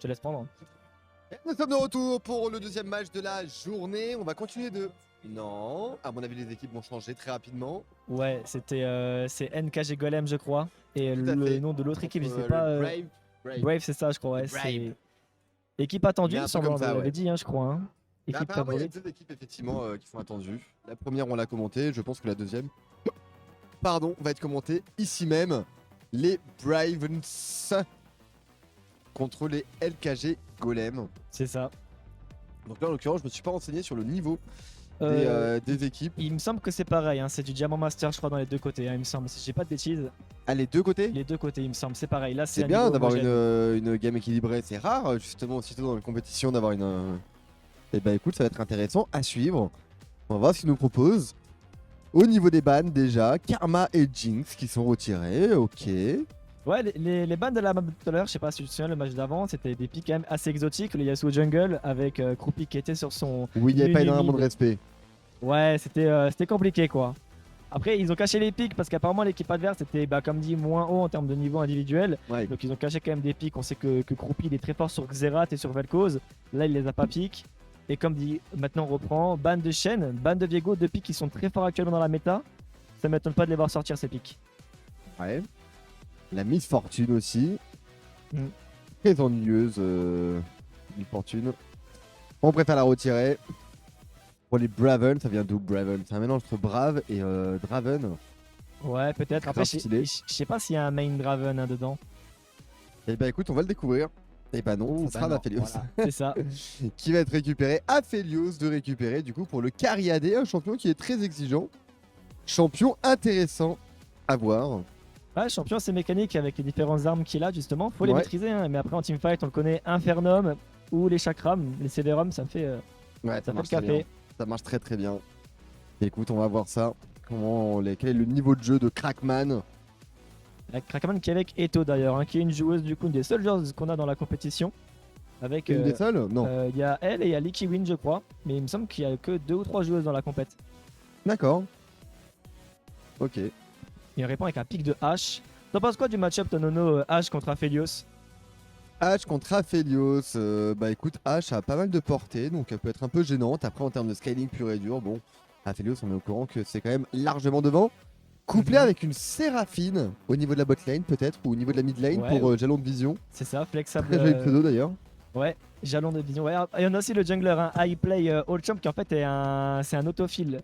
te laisse prendre. Nous sommes de retour pour le deuxième match de la journée. On va continuer de... Non, à mon avis les équipes vont changer très rapidement. Ouais, c'est NKG Golem, je crois. Et Tout à le fait. nom de l'autre équipe, je sais Le pas. Brave. Brave, c'est ça, je crois. Ouais, Brave. c'est équipe attendue, Il y a il un me truc semble. comme On ça, l'avait ouais. dit, hein, je crois. Hein. Bah, Équipe apparemment, il y a favorite. deux équipes effectivement qui sont attendues. La première, on l'a commentée. Je pense que la deuxième, pardon, va être commentée ici même. Les Bravens contre les LKG Golem. C'est ça. Donc là, en l'occurrence, je me suis pas renseigné sur le niveau des équipes. Il me semble que c'est pareil. Hein, c'est du Diamant Master, je crois, dans les deux côtés. Hein, il me semble. Si j'ai pas de bêtises, Ah, les deux côtés. les deux côtés, il me semble. C'est pareil. Là, C'est un bien niveau d'avoir homogène. une game équilibrée. C'est rare, justement, aussitôt dans la compétition, d'avoir une. Et bah écoute, ça va être intéressant à suivre. On va voir ce qu'ils nous proposent. Au niveau des bans, déjà, Karma et Jinx qui sont retirés. Ok. Ouais, les bans de la map de tout à l'heure, je sais pas si tu te souviens, le match d'avant, c'était des pics quand même assez exotiques. Le Yasuo Jungle avec Croupy qui était sur son. Oui, il n'y avait pas mini énormément de mid. respect. Ouais, c'était compliqué quoi. Après, ils ont caché les pics parce qu'apparemment l'équipe adverse était, bah, comme dit, moins haut en termes de niveau individuel. Ouais. Donc ils ont caché quand même des pics. On sait que Croupy il est très fort sur Xerath et sur Vel'Koz. Là, il les a pas piques. Et comme dit, maintenant on reprend. Ban de Shen, ban de Viego, deux pics qui sont très forts actuellement dans la méta. Ça m'étonne pas de les voir sortir ces pics. Ouais. La Miss Fortune aussi. Mm. Très ennuyeuse, Miss Fortune. On préfère la retirer. Pour les Braven, ça vient d'où Braven? C'est un mélange entre Brave et Draven. Ouais, peut-être. Après, Grave stylé. je sais pas s'il y a un main Draven hein, dedans. Et bah écoute, on va le découvrir. Et bah non, Ouh, ça sera non, Aphelios. voilà, c'est ça. Qui va être récupéré. Aphelios de récupérer du coup pour le Cariade, un champion qui est très exigeant. Champion intéressant à voir. Ouais, champion, c'est mécanique avec les différentes armes qu'il a, justement. Faut les Ouais. maîtriser. Hein. Mais après, en teamfight, on le connaît Infernum ou les Chakram. Les Severum, ça me fait, Ouais, ça fait le marche très café. bien. Ça marche très très bien. Et écoute, on va voir ça. Quel est le niveau de jeu de Crackman? Avec Krakaman qui est avec Eto d'ailleurs, hein, qui est une joueuse, du coup, une des seules joueuses qu'on a dans la compétition. Avec, Une des seules? Non. il y a elle et il y a Licky Win, je crois. Mais il me semble qu'il y a que 2 ou 3 joueuses dans la compète. D'accord. Ok. Il répond avec un pic de H. T'en penses quoi du match-up Tonono H contre Aphelios? H contre Aphelios. Bah écoute, H a pas mal de portée, donc elle peut être un peu gênante. Après, en termes de scaling pur et dur, bon, Aphelios, on est au courant que c'est quand même largement devant. Couplé avec une Séraphine au niveau de la bot lane, peut-être, ou au niveau de la mid lane Ouais, pour Jalon de Vision. C'est ça, flexible. Très joli pseudo d'ailleurs. Ouais, jalon de vision. Ouais, et on a aussi le jungler, hein, High Play All Champ, qui en fait est c'est un autofile.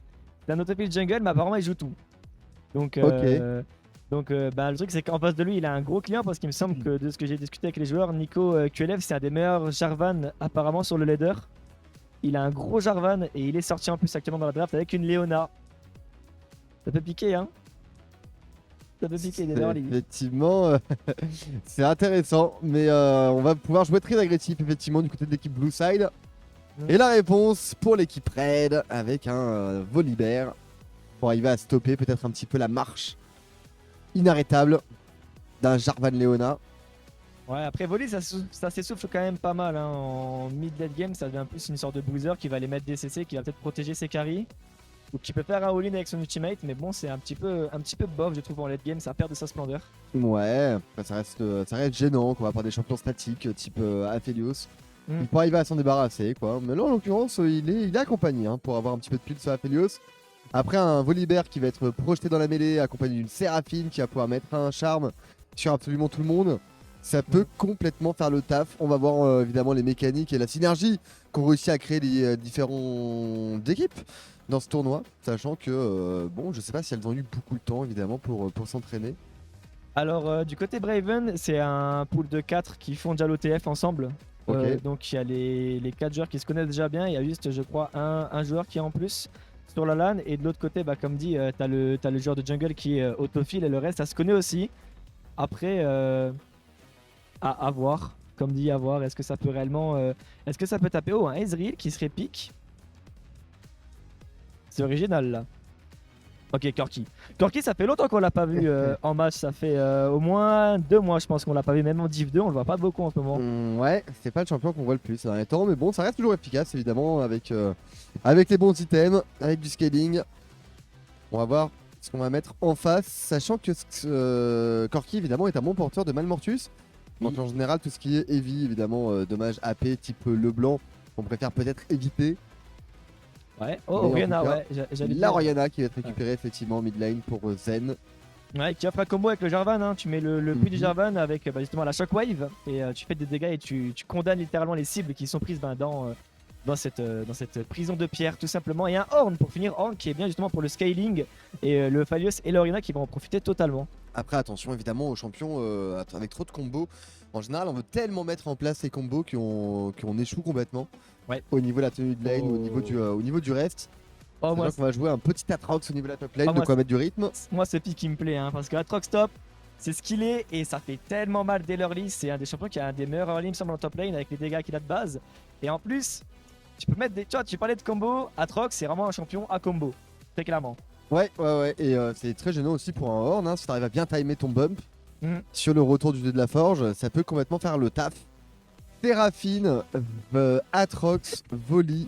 C'est un autofile jungle, mais apparemment il joue tout. Donc, bah, le truc c'est qu'en face de lui, il a un gros client parce qu'il me semble que de ce que j'ai discuté avec les joueurs, Nico QLF, c'est un des meilleurs Jarvan apparemment sur le leader. Il a un gros Jarvan et il est sorti en plus actuellement dans la draft avec une Leona. Ça peut piquer, hein. Ça peut piquer, il est early. Effectivement, c'est intéressant, mais on va pouvoir jouer très agressif effectivement du côté de l'équipe Blue Side. Et la réponse pour l'équipe Red avec un Volibear pour arriver à stopper peut-être un petit peu la marche inarrêtable d'un Jarvan Leona. Ouais, après Volley, ça s'essouffle quand même pas mal. Hein. En mid-late game, ça devient plus une sorte de bruiser qui va les mettre DCC, qui va peut-être protéger ses carries. Ou qui peut faire un all-in avec son ultimate, mais bon, c'est un petit peu bof, je trouve, en late game, ça perd de sa splendeur. Ouais, après, ça reste gênant quoi, par des champions statiques type Aphelios. Il peut arriver à s'en débarrasser quoi. Mais là en l'occurrence il est accompagné hein, pour avoir un petit peu de pile sur Aphelios. Après un Volibear qui va être projeté dans la mêlée accompagné d'une Séraphine qui va pouvoir mettre un charme sur absolument tout le monde. Ça peut complètement faire le taf. On va voir évidemment les mécaniques et la synergie qu'ont réussi à créer les différentes équipes dans ce tournoi. Sachant que, bon, je sais pas si elles ont eu beaucoup de temps évidemment pour s'entraîner. Alors, du côté Braven, c'est un pool de 4 qui font déjà l'OTF ensemble. Ok. Donc, il y a les 4 joueurs qui se connaissent déjà bien. Il y a juste, je crois, un joueur qui est en plus sur la LAN. Et de l'autre côté, bah, comme dit, t'as le joueur de jungle qui est autofile et le reste, ça se connaît aussi. Après, à voir. Comme dit, à voir. Est-ce que ça peut réellement. Est-ce que ça peut taper haut un Ezreal qui serait pique? C'est original là. Ok, Corki. Corki, ça fait longtemps qu'on l'a pas vu en match. Ça fait au moins 2 mois, je pense qu'on l'a pas vu. Même en Div 2, on le voit pas beaucoup en ce moment. Ouais, c'est pas le champion qu'on voit le plus ces derniers temps, mais bon, ça reste toujours efficace évidemment avec les bons items, avec du scaling. On va voir ce qu'on va mettre en face, sachant que Corki évidemment est un bon porteur de Malmortus. Donc en général, tout ce qui est heavy, évidemment, dommage AP type Leblanc, on préfère peut-être éviter. Ouais, Orianna, ouais. La Orianna qui va être récupérée effectivement mid lane pour Zen. Ouais, qui offre un combo avec le Jarvan, hein. Tu mets le puits du Jarvan avec justement la Shockwave et tu fais des dégâts et tu condamnes littéralement les cibles qui sont prises dans cette prison de pierre tout simplement. Et un Horn pour finir, Horn qui est bien justement pour le scaling et le Phalios et l'Orianna qui vont en profiter totalement. Après attention évidemment aux champions avec trop de combos. En général on veut tellement mettre en place ces combos qu'on échoue complètement au niveau de la tenue de lane ou au niveau du reste. On va jouer un petit Atrox au niveau de la top lane, de quoi mettre du rythme. Moi ce pick qui me plaît parce que Atrox top c'est skillé et ça fait tellement mal dès l'early. C'est un des champions qui a un des meilleurs early il me semble en top lane avec les dégâts qu'il a de base. Et en plus tu peux mettre des... Tu vois, tu parlais de combo, Atrox c'est vraiment un champion à combo, très clairement. Ouais, et c'est très gênant aussi pour un Horn, si t'arrives à bien timer ton bump sur le retour du dieu de la forge, ça peut complètement faire le taf. Séraphine, Atrox, Volley,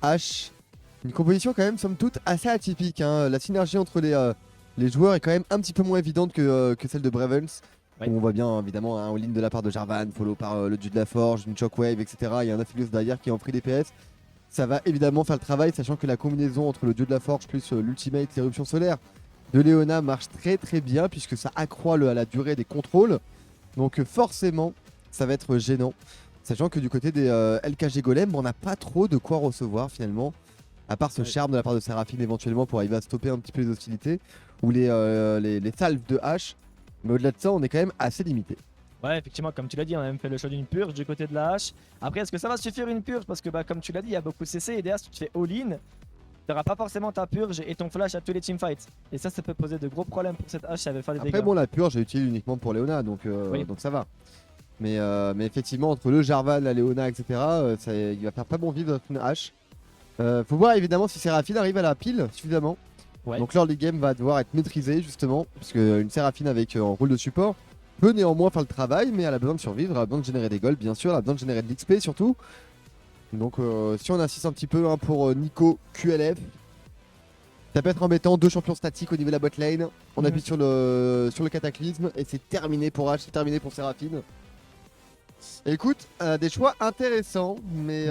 H. Une composition quand même somme toute assez atypique. La synergie entre les joueurs est quand même un petit peu moins évidente que celle de Bravens. On voit bien évidemment un all-in de la part de Jarvan, follow par le dieu de la forge, une shockwave, etc. Il y a un Aphelios derrière qui est en free DPS. Ça va évidemment faire le travail, sachant que la combinaison entre le dieu de la forge plus l'ultimate, l'éruption solaire de Leona marche très très bien puisque ça accroît la durée des contrôles. Donc forcément, ça va être gênant. Sachant que du côté des LKG Golem, on n'a pas trop de quoi recevoir finalement. À part ce charme de la part de Séraphine éventuellement pour arriver à stopper un petit peu les hostilités. Ou les salves de hache. Mais au-delà de ça, on est quand même assez limité. Ouais, effectivement, comme tu l'as dit, on a même fait le choix d'une purge du côté de la hache. Après, est-ce que ça va suffire une purge? Parce que, comme tu l'as dit, il y a beaucoup de CC et derrière, si tu fais all-in, tu n'auras pas forcément ta purge et ton flash à tous les teamfights. Et ça peut poser de gros problèmes pour cette hache si elle veut faire des dégâts. Après, bon, la purge est utile uniquement pour Leona, donc ça va. Mais effectivement, entre le Jarvan, la Leona, etc., il va faire pas bon vivre une hache. Faut voir évidemment si Séraphine arrive à la pile suffisamment. Donc l'early game va devoir être maîtrisé justement, parce qu'une Séraphine avec un rôle de support peut néanmoins faire le travail, mais elle a besoin de survivre, elle a besoin de générer des golds bien sûr, elle a besoin de générer de l'XP surtout. Donc si on insiste un petit peu pour Nico QLF, ça peut être embêtant, 2 champions statiques au niveau de la bot lane, on appuie sur le cataclysme et c'est terminé pour H, c'est terminé pour Séraphine. Écoute, des choix intéressants, mais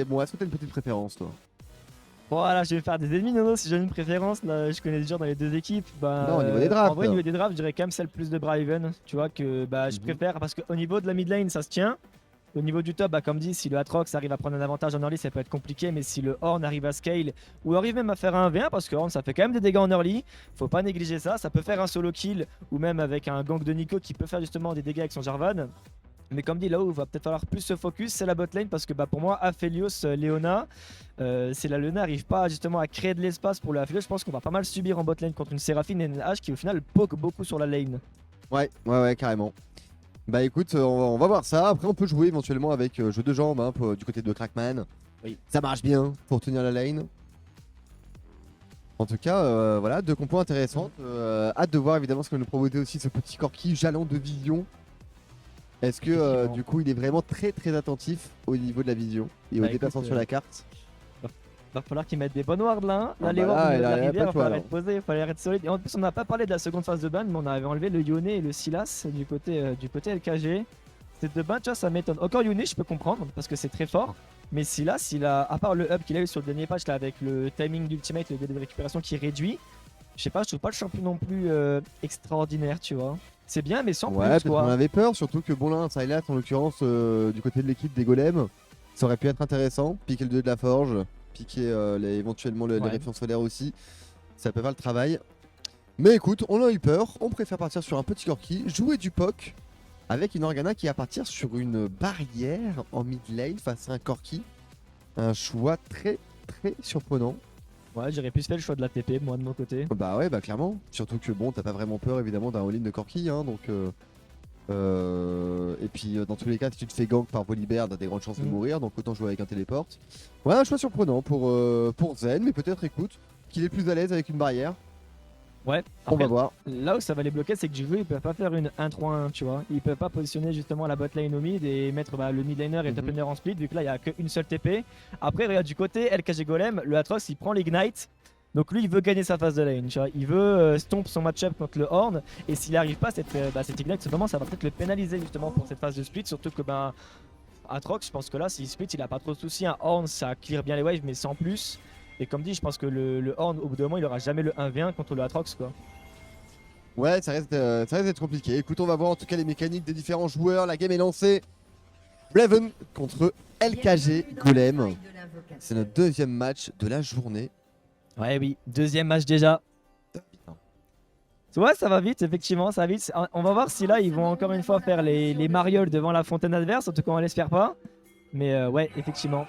bon, est-ce que t'as une petite préférence toi? Voilà, je vais faire des ennemis, Nono, si j'ai une préférence. Là, je connais des gens dans les deux équipes. Non, au niveau des drafts. En vrai, au niveau des drafts, je dirais quand même celle plus de Braven. Tu vois que je préfère parce qu'au niveau de la mid lane, ça se tient. Au niveau du top, comme dit, si le Atrox arrive à prendre un avantage en early, ça peut être compliqué. Mais si le Horn arrive à scale ou arrive même à faire un 1v1, parce que Horn ça fait quand même des dégâts en early, faut pas négliger ça. Ça peut faire un solo kill ou même avec un gank de Nico qui peut faire justement des dégâts avec son Jarvan. Mais comme dit, là où il va peut-être falloir plus se focus, c'est la botlane parce que pour moi, Aphelios, Leona, si la Leona n'arrive pas justement à créer de l'espace pour le Aphelios, je pense qu'on va pas mal subir en botlane contre une Séraphine et une H qui au final poke beaucoup sur la lane. Ouais, carrément. Bah écoute, on va voir ça. Après, on peut jouer éventuellement avec jeu de jambes du côté de Crackman. Oui. Ça marche bien pour tenir la lane. En tout cas, voilà, 2 compos intéressantes. Hâte de voir évidemment ce que nous proposait aussi ce petit Corki Jalon de vision. Est-ce que du coup il est vraiment très très attentif au niveau de la vision et au déplacement sur la carte? Va falloir qu'ils mettent des bonnes wards là. Là les wards de la rivière, il va falloir être posé, il va falloir être solide. Et en plus on n'a pas parlé de la seconde phase de ban, mais on avait enlevé le Yone et le Silas du côté LKG. Ces 2 bans, tu vois, ça m'étonne. Encore Yone je peux comprendre parce que c'est très fort. Mais Silas, à part le up qu'il a eu sur le dernier patch là avec le timing d'ultimate, le délai de récupération qui réduit, je sais pas, je trouve pas le champion non plus extraordinaire, tu vois. C'est bien, mais sans plus. Ouais, peut-être on avait peur, surtout que bon là, un Sylas en l'occurrence du côté de l'équipe des golems, ça aurait pu être intéressant. Piquer le 2 de la forge, piquer éventuellement les réflexions solaires aussi, ça peut faire le travail. Mais écoute, on a eu peur, on préfère partir sur un petit Corki, jouer du POC avec une Organa qui va partir sur une barrière en mid lane face à un Corki. Un choix très très surprenant. Ouais, j'aurais plus fait le choix de la TP, moi de mon côté. Bah ouais, clairement. Surtout que bon, t'as pas vraiment peur évidemment d'un all-in de Corki, donc. Et puis dans tous les cas, si tu te fais gank par Volibear, t'as des grandes chances de mourir, donc autant jouer avec un téléport. Ouais, un choix surprenant pour Zen, mais peut-être écoute qu'il est plus à l'aise avec une barrière. Ouais, on va voir. Là où ça va les bloquer, c'est que du coup, ils peuvent pas faire une 1-3-1, tu vois. Ils peuvent pas positionner justement la bot lane au mid et mettre le mid laner et le top laner en split, vu que là, il y a qu'une seule TP. Après, regarde du côté LKG Golem, le Atrox, il prend l'ignite. Donc lui il veut gagner sa phase de lane, tu vois. Il veut stomp son match-up contre le Horn. Et s'il n'arrive pas, cette Ignite, cependant ça va peut-être le pénaliser justement pour cette phase de split. Surtout que Aatrox, je pense que là s'il split il a pas trop de soucis. Un Horn ça clear bien les waves mais sans plus. Et comme dit, je pense que le Horn au bout d'un moment il aura jamais le 1v1 contre le Aatrox quoi. Ouais, ça reste d'être compliqué. Écoute, on va voir en tout cas les mécaniques des différents joueurs. La game est lancée. Raven contre LKG Golem. C'est notre deuxième match de la journée. Ouais, oui, deuxième match déjà. Ouais, ça va vite, effectivement, ça va vite. On va voir si là ils vont encore une fois faire les marioles devant la fontaine adverse. En tout cas, on l'espère pas. Mais ouais, effectivement.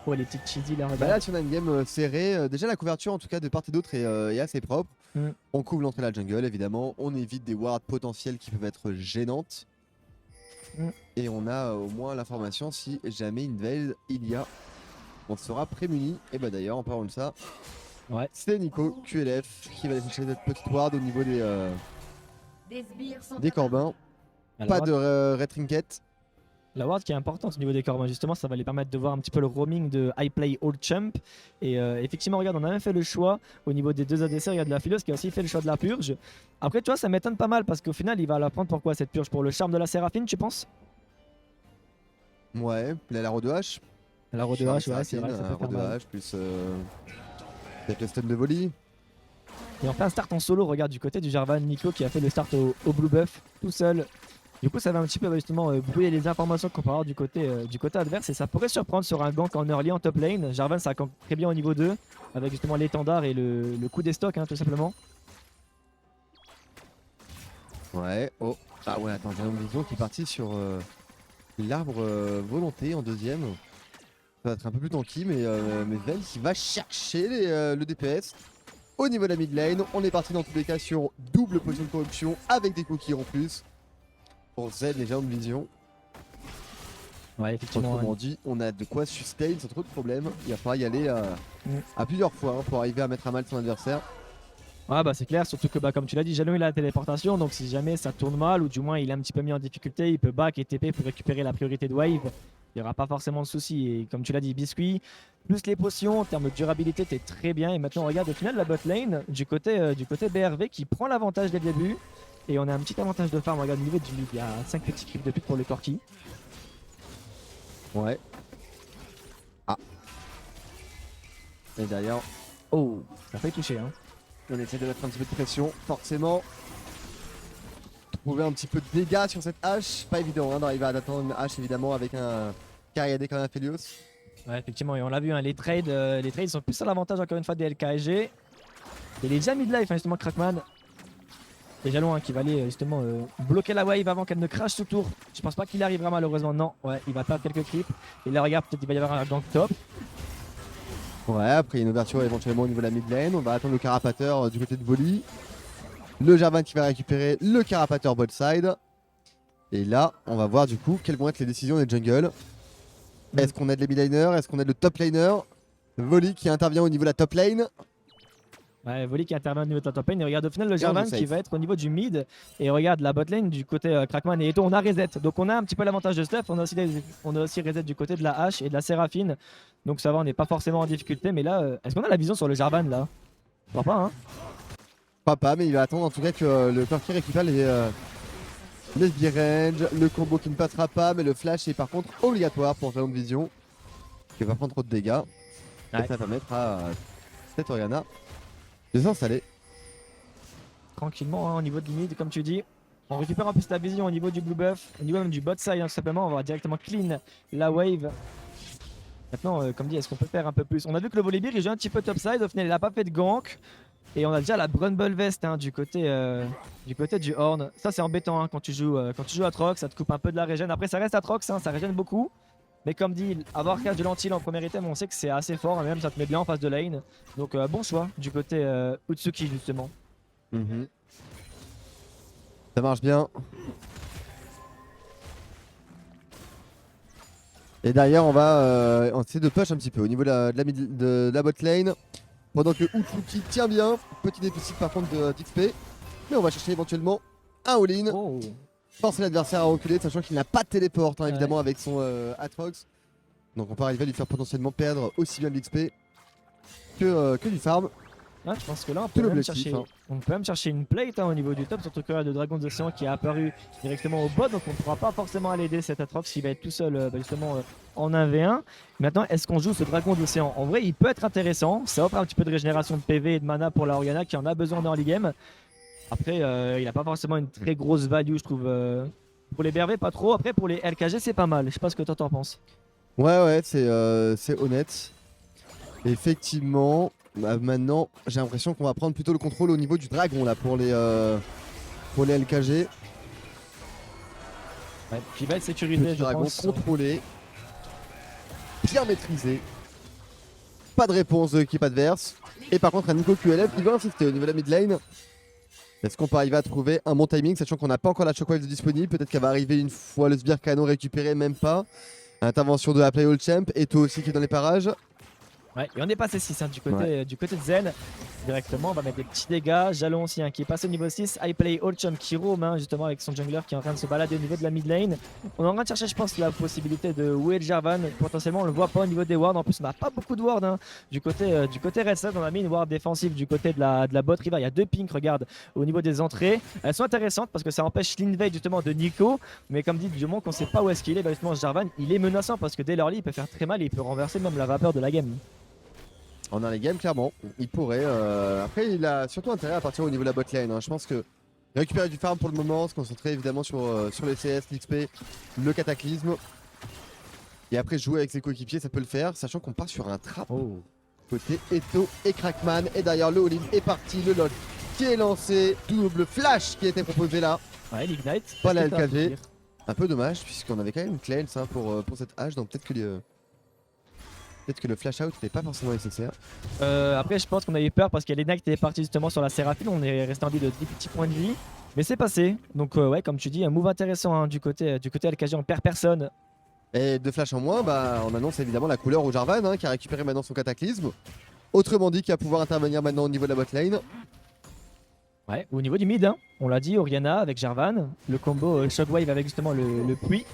Oh, les petites cheesy là. Bah là, si on a une game serrée, déjà la couverture en tout cas de part et d'autre est assez propre. On couvre l'entrée de la jungle évidemment. On évite des wards potentielles qui peuvent être gênantes. Et on a au moins l'information si jamais une veille il y a. On sera prémuni. Et bah d'ailleurs, en parlant de ça, ouais. C'est Nico QLF qui va aller chercher cette petite ward au niveau des corbins. Pas de red trinket. La ward qui est importante au niveau des corbins, justement, ça va les permettre de voir un petit peu le roaming de high play old champ. Et effectivement, regarde, on a même fait le choix au niveau des deux ADC. Regarde la Philos qui a aussi fait le choix de la purge. Après, tu vois, ça m'étonne pas mal parce qu'au final, il va la prendre pourquoi cette purge? Pour le charme de la Séraphine, tu penses? Ouais, la Ro de H. La Ro de H, ouais, c'est vrai. La Ro de H plus peut-être le stun de volley. Et on fait un start en solo, regarde du côté du Jarvan, Nico qui a fait le start au blue buff tout seul. Du coup ça va un petit peu justement brouiller les informations qu'on peut avoir du côté adverse et ça pourrait surprendre sur un gank en early en top lane. Jarvan ça gank très bien au niveau 2 avec justement l'étendard et le coup des stocks tout simplement. Ouais, oh, ah ouais attends, j'ai une vision qui est partie sur l'arbre volonté en deuxième. Ça va être un peu plus tanky mais Vel qui va chercher le DPS. Au niveau de la mid lane, on est parti dans tous les cas sur double potion de corruption avec des cookies en plus. Pour Z les gens de vision. Ouais, effectivement. Autrement dit, on a de quoi sustain sans trop de problème. Il va falloir y aller à plusieurs fois pour arriver à mettre à mal son adversaire. Ouais, bah c'est clair, surtout que comme tu l'as dit, Jalon il a la téléportation. Donc si jamais ça tourne mal ou du moins il est un petit peu mis en difficulté, il peut back et TP pour récupérer la priorité de wave. Il n'y aura pas forcément de soucis. Et comme tu l'as dit, Biscuit, plus les potions, en termes de durabilité, t'es très bien. Et maintenant, on regarde au final la bot lane du côté BRV qui prend l'avantage dès le début. Et on a un petit avantage de farm, regarde au niveau du mid, il y a 5 petits creeps de pute pour le Corki. Ouais. Ah. Et derrière. Oh, ça fait toucher hein. On essaie de mettre un petit peu de pression, forcément. Trouver un petit peu de dégâts sur cette hache, pas évident d'arriver à attendre une hache évidemment avec un Cariadé comme un Aphelios. Ouais effectivement, et on l'a vu, les trades sont plus à l'avantage encore une fois des LKG. Il est déjà mid-life justement Crackman. Et Jalon qui va aller justement bloquer la wave avant qu'elle ne crache tout tour. Je pense pas qu'il arrivera malheureusement, non. Ouais, il va perdre quelques creeps. Et là regarde, peut-être qu'il va y avoir un gank top. Ouais, après il y a une ouverture éventuellement au niveau de la mid lane. On va attendre le carapateur du côté de Volley. Le Jarvan qui va récupérer le carapateur bot side. Et là, on va voir du coup quelles vont être les décisions des jungle. Est-ce qu'on aide les mid laners? Est-ce qu'on aide le top laner? Volley qui intervient au niveau de la top lane. Ouais, Volley qui intervient au niveau de la top lane. Et regarde au final le Jarvan qui va être au niveau du mid. Et regarde la bot lane du côté Crackman et Eto, on a reset. Donc on a un petit peu l'avantage de stuff. On a aussi reset du côté de la hache et de la Séraphine. Donc ça va, on n'est pas forcément en difficulté. Mais là, est-ce qu'on a la vision sur le Jarvan là? Je crois pas hein. Pas, mais il va attendre en tout cas que le Corki récupère les spear range, le combo qui ne passera pas, mais le flash est par contre obligatoire pour Jalon de Vision, qui va prendre trop de dégâts. Ouais. Et ça va permettre à cette Oriana de s'installer. Tranquillement au niveau de mid, comme tu dis. On récupère un peu la vision au niveau du blue buff, au niveau même du bot side tout simplement. On va directement clean la wave. Maintenant, comme dit, est-ce qu'on peut faire un peu plus? On a vu que le Volibear il joue un petit peu topside, au final il a pas fait de gank. Et on a déjà la Brumble Vest du côté du Horn. Ça c'est embêtant quand tu joues Aatrox, ça te coupe un peu de la régène. Après ça reste Aatrox, ça régène beaucoup. Mais comme dit, avoir cache de l'antil en premier item, on sait que c'est assez fort, même ça te met bien en face de lane. Donc bon choix du côté Utsuki justement. Ça marche bien. Et derrière on va essayer de push un petit peu au niveau de la bot lane. Pendant que Utsuki tient bien, petit déficit par contre d'XP. Mais on va chercher éventuellement un all-in. Forcer l'adversaire à reculer, sachant qu'il n'a pas de téléport évidemment avec son Aatrox. Donc on peut arriver à lui faire potentiellement perdre aussi bien de l'XP que du farm. Ah, je pense que là, Tout on l'objectif. peut même chercher une plate au niveau du top, surtout qu'il y a de Dragons d'Océan qui est apparu directement au bot, donc on ne pourra pas forcément aller aider cet Atrox s'il va être tout seul justement en 1v1. Maintenant, est-ce qu'on joue ce Dragon d'Océan? En vrai, il peut être intéressant, ça offre un petit peu de régénération de PV et de mana pour la Orianna qui en a besoin dans l'e-game. Après, il n'a pas forcément une très grosse value, je trouve. Pour les BRV, pas trop. Après, pour les LKG, c'est pas mal. Je sais pas ce que toi t'en penses. Ouais, c'est honnête. Effectivement, bah, maintenant, j'ai l'impression qu'on va prendre plutôt le contrôle au niveau du dragon là pour les LKG. Ouais, puis il va être sécurisé, Petit je dragon pense. contrôlé, bien maîtrisé. Pas de réponse de l'équipe adverse. Et par contre, un Nico QLF qui va insister au niveau de la mid lane. Est-ce qu'on peut arriver à trouver un bon timing, sachant qu'on n'a pas encore la Shockwave disponible? Peut-être qu'elle va arriver une fois le sbire canon récupéré, même pas. Intervention de la Play All Champ et toi aussi qui est dans les parages. Ouais, et on est passé 6 du côté de Zen. Directement, on va mettre des petits dégâts. Jalon aussi qui est passé au niveau 6. I play All Champ qui roam justement avec son jungler qui est en train de se balader au niveau de la mid lane. On est en train de chercher, je pense, la possibilité de Will Jarvan. Potentiellement, on le voit pas au niveau des wards. En plus, on n'a pas beaucoup de wards du côté Red Side. On a mis une ward défensive du côté de la bot river. Il y a 2 pinks, regarde, au niveau des entrées. Elles sont intéressantes parce que ça empêche l'invade justement de Nico. Mais comme dit, du moment qu'on sait pas où est-ce qu'il est, justement, Jarvan, il est menaçant parce que dès l'early, il peut faire très mal et il peut renverser même la vapeur de la game. On a les games, clairement. Il pourrait. Après, il a surtout intérêt à partir au niveau de la botlane. Je pense que récupérer du farm pour le moment, se concentrer évidemment sur les CS, l'XP, le cataclysme. Et après, jouer avec ses coéquipiers, ça peut le faire. Sachant qu'on part sur un trap. Côté Eto et Crackman. Et derrière, le all-in est parti. Le LOL qui est lancé. Double flash qui a été proposé là. Ouais, l'Ignite. Pas la LKG. Un peu dommage, puisqu'on avait quand même une cleanse pour cette hache. Donc peut-être que le flash out n'était pas forcément nécessaire. Après, je pense qu'on a eu peur parce qu'il y a l'Ignite qui est parti justement sur la Séraphine. On est resté en vie de 10 petits points de vie. Mais c'est passé. Donc, ouais, comme tu dis, un move intéressant du côté LKG. On perd personne. Et de flash en moins, bah, on annonce évidemment la couleur au Jarvan qui a récupéré maintenant son cataclysme. Autrement dit, qui va pouvoir intervenir maintenant au niveau de la botlane. Ouais, au niveau du mid, on l'a dit, Orianna avec Jarvan. Le combo Shockwave avec justement le puits.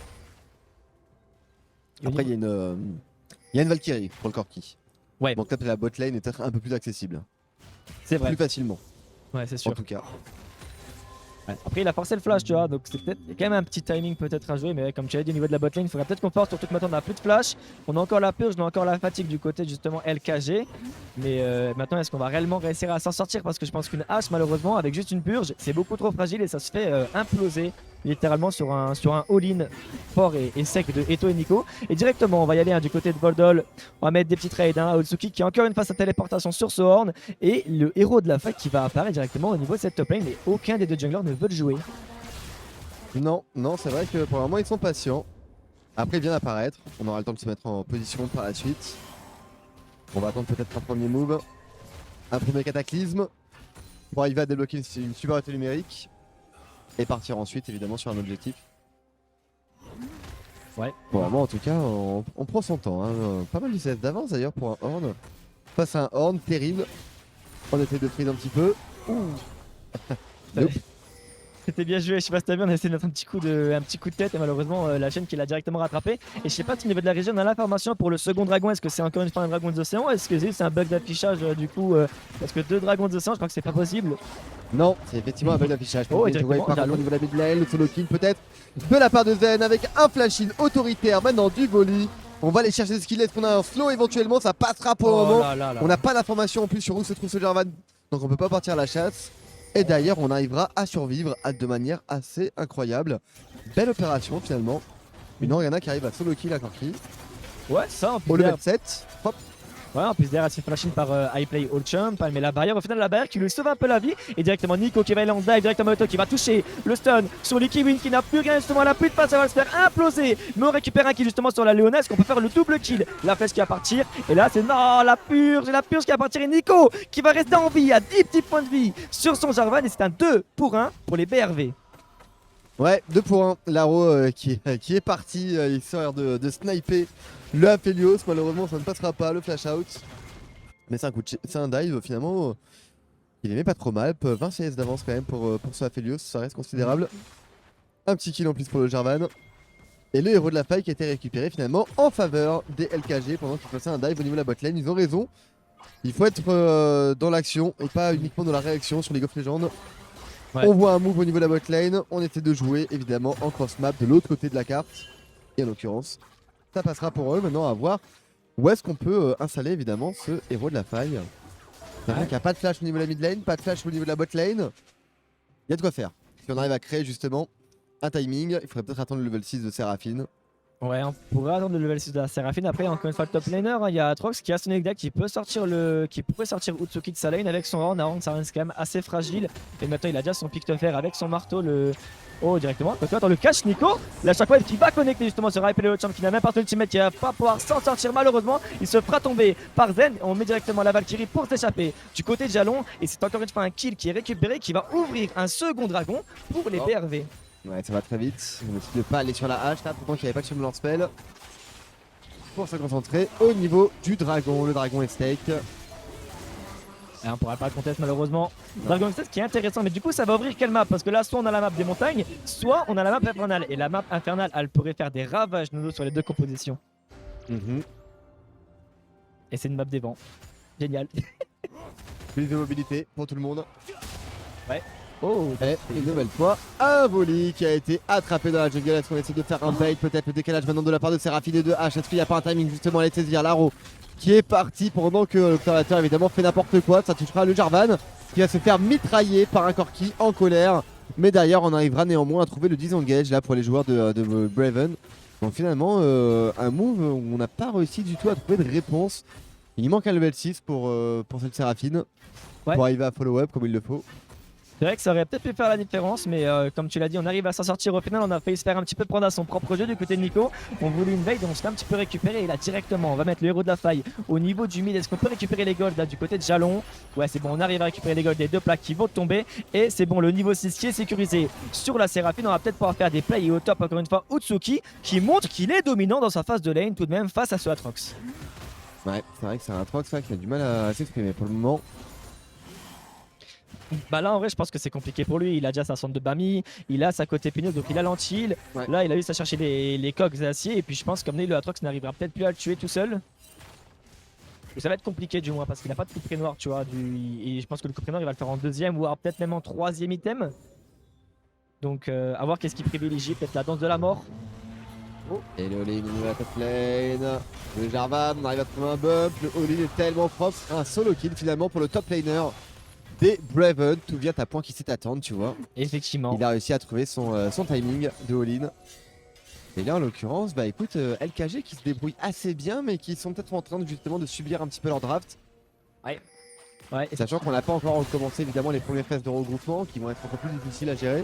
Après, il y a une Valkyrie pour le Corki. Ouais. Donc là, la botlane est peut-être un peu plus accessible. C'est vrai. Plus facilement. Ouais, c'est sûr. En tout cas. Ouais. Après, il a forcé le flash, tu vois, donc c'est peut-être quand même un petit timing peut-être à jouer, mais comme tu as dit au niveau de la botlane, il faudrait peut-être qu'on force, surtout que maintenant on n'a plus de flash, on a encore la purge, on a encore la fatigue du côté justement LKG, mais maintenant est-ce qu'on va réellement réussir à s'en sortir? Parce que je pense qu'une hache malheureusement avec juste une purge, c'est beaucoup trop fragile et ça se fait imploser littéralement sur un all-in fort et sec de Eto et Nico. Et directement on va y aller du côté de Voldol, on va mettre des petits trades, Otsuki qui a encore une fois sa téléportation sur ce horn, et le héros de la fac qui va apparaître directement au niveau de cette top lane, mais aucun des deux junglers ne veut le jouer. Non, c'est vrai que pour le moment ils sont patients. Après il vient d'apparaître, on aura le temps de se mettre en position par la suite. On va attendre peut-être un premier move, un premier cataclysme pour arriver à débloquer une supériorité numérique et partir ensuite évidemment sur un objectif. Ouais. Pour le moment en tout cas on prend son temps, pas mal du CS d'avance d'ailleurs pour un horn. Face à un horn terrible, on essaie de freeze un petit peu. Nope. C'était bien joué, je sais pas si t'as vu, on a essayé de mettre un petit coup de tête et malheureusement la chaîne qui l'a directement rattrapé. Et je sais pas si au niveau de la région on a l'information pour le second dragon, est-ce que c'est encore une fois un dragon des océans, est-ce que c'est un bug d'affichage du coup parce que 2 dragons des océans je crois que c'est pas possible. Non, c'est effectivement un bug d'affichage. Oh, et directement, par contre au niveau de la mid lane, le solo kill peut-être de la part de Zen avec un flash in autoritaire maintenant du volley. On va aller chercher ce qu'il est, est-ce qu'on a un slow éventuellement, ça passera pour le moment. On n'a pas d'information en plus sur où se trouve ce Jarvan, donc on peut pas partir à la chasse. Et d'ailleurs on arrivera à survivre de manière assez incroyable. Belle opération finalement. Une Orianna qui arrive à solo kill à Corki. Ouais, ça en plus. Au level 7. Hop. Ouais, en plus derrière elle se fait flash in par I play All Champ, elle met la barrière, au final la barrière qui lui sauve un peu la vie. Et directement Nico qui va aller en dive, directement Auto qui va toucher le stun sur les Kiwin qui n'a plus rien justement, elle a plus de passe, ça va se faire imploser. Mais on récupère un kill justement sur la Léona, est-ce qu'on peut faire le double kill? La flèche qui va partir, et là c'est non, la purge qui va partir et Nico qui va rester en vie à 10 petits points de vie sur son Jarvan et c'est un 2 pour 1 pour les BRV. Ouais, 2 pour 1. Laro qui est parti, il sort de sniper le Aphelios. Malheureusement, ça ne passera pas, le flash out. Mais c'est un dive finalement. Il aimait pas trop mal. 20 CS d'avance quand même pour ce Aphelios, ça reste considérable. Un petit kill en plus pour le Jarvan. Et le héros de la faille qui a été récupéré finalement en faveur des LKG pendant qu'ils faisaient un dive au niveau de la botlane. Ils ont raison. Il faut être dans l'action et pas uniquement dans la réaction sur League of Legends. Ouais. On voit un move au niveau de la bot lane. On essaie de jouer évidemment en cross map de l'autre côté de la carte. Et en l'occurrence, ça passera pour eux. Maintenant à voir où est-ce qu'on peut installer évidemment ce héros de la faille. C'est vrai qu'il n'y a pas de flash au niveau de la mid lane, pas de flash au niveau de la bot lane. Il y a de quoi faire. Si on arrive à créer justement un timing, il faudrait peut-être attendre le level 6 de Seraphine. Ouais, on pourrait attendre le level 6 de la Seraphine. Après, encore une fois, le top laner, il y a Atrox qui a son deck qui pourrait sortir Utsuki de sa lane avec son Horn. Horn, ça reste quand même assez fragile. Et maintenant, il a déjà son pic de fer avec son marteau. Oh, directement. Donc, attends, le catch, Nico. La Shockwave qui va connecter justement sur Hype et le champ qui n'a même pas son ultimate, qui va pas pouvoir s'en sortir malheureusement. Il se fera tomber par Zen. On met directement la Valkyrie pour s'échapper du côté de Jalon. Et c'est encore une fois un kill qui est récupéré, qui va ouvrir un second dragon pour les BRV. Ouais, ça va très vite. On essaie de pas aller sur la hache là, pourtant qu'il n'y avait pas de sur le lance-spell. Pour se concentrer au niveau du dragon. Le dragon est stake. Et on pourra pas le contest malheureusement. Dragon Quest qui est intéressant, mais du coup ça va ouvrir quelle map? Parce que là, soit on a la map des montagnes, soit on a la map infernale. Et la map infernale, elle pourrait faire des ravages Nono sur les deux compositions. Et c'est une map des vents. Génial. Plus de mobilité pour tout le monde. Ouais. Oh, et une nouvelle fois, un volley qui a été attrapé dans la jungle. Est-ce qu'on essaie de faire un bait? Peut-être le décalage maintenant de la part de Seraphine et de H. Est-ce qu'il n'y a pas un timing justement à laisser se dire Laro qui est parti pendant que l'observateur évidemment fait n'importe quoi. Ça touchera le Jarvan qui va se faire mitrailler par un Corki en colère. Mais derrière, on arrivera néanmoins à trouver le disengage là pour les joueurs de Braven. Donc finalement, un move où on n'a pas réussi du tout à trouver de réponse. Il manque un level 6 pour cette Seraphine. Ouais. Pour arriver à follow-up comme il le faut. c'est vrai que ça aurait peut-être pu faire la différence, mais comme tu l'as dit, on arrive à s'en sortir au final. On a failli se faire un petit peu prendre à son propre jeu du côté de Nico. On voulait une veille, donc on s'est un petit peu récupéré. Et là, directement, on va mettre le héros de la faille au niveau du mid. Est-ce qu'on peut récupérer les golds là du côté de Jalon? Ouais, c'est bon, on arrive à récupérer les golds des deux plaques qui vont tomber. Et c'est bon, le niveau 6 qui est sécurisé sur la Séraphine. On va peut-être pouvoir faire des plays. Et au top, encore une fois, Utsuki qui montre qu'il est dominant dans sa phase de lane tout de même face à ce Atrox. Ouais, c'est vrai que c'est un Atrox qui a du mal à s'exprimer pour le moment. Bah là en vrai je pense que c'est compliqué pour lui, il a déjà sa sonde de Bami, il a sa côté pignon donc il a l'anti-heal. Ouais. Là il a juste à chercher les coques d'acier et puis je pense comme le Atrox n'arrivera peut-être plus à le tuer tout seul. Et ça va être compliqué du moins parce qu'il n'a pas de couperet noir tu vois, et je pense que le couperet noir il va le faire en deuxième ou alors peut-être même en troisième item. Donc à voir qu'est-ce qu'il privilégie, peut-être la danse de la mort. Oh. Et le all-in de la top lane, le Jarvan on arrive à trouver un bump, le all-in est tellement propre, un solo kill finalement pour le top laner des Braven. Tout vient à point qu'il sait attendre, tu vois. Effectivement. Il a réussi à trouver son timing de all-in. Et là, en l'occurrence, bah écoute, LKG qui se débrouille assez bien, mais qui sont peut-être en train justement de subir un petit peu leur draft. Ouais. Sachant qu'on n'a pas encore recommencé évidemment les premières phases de regroupement qui vont être un peu plus difficiles à gérer.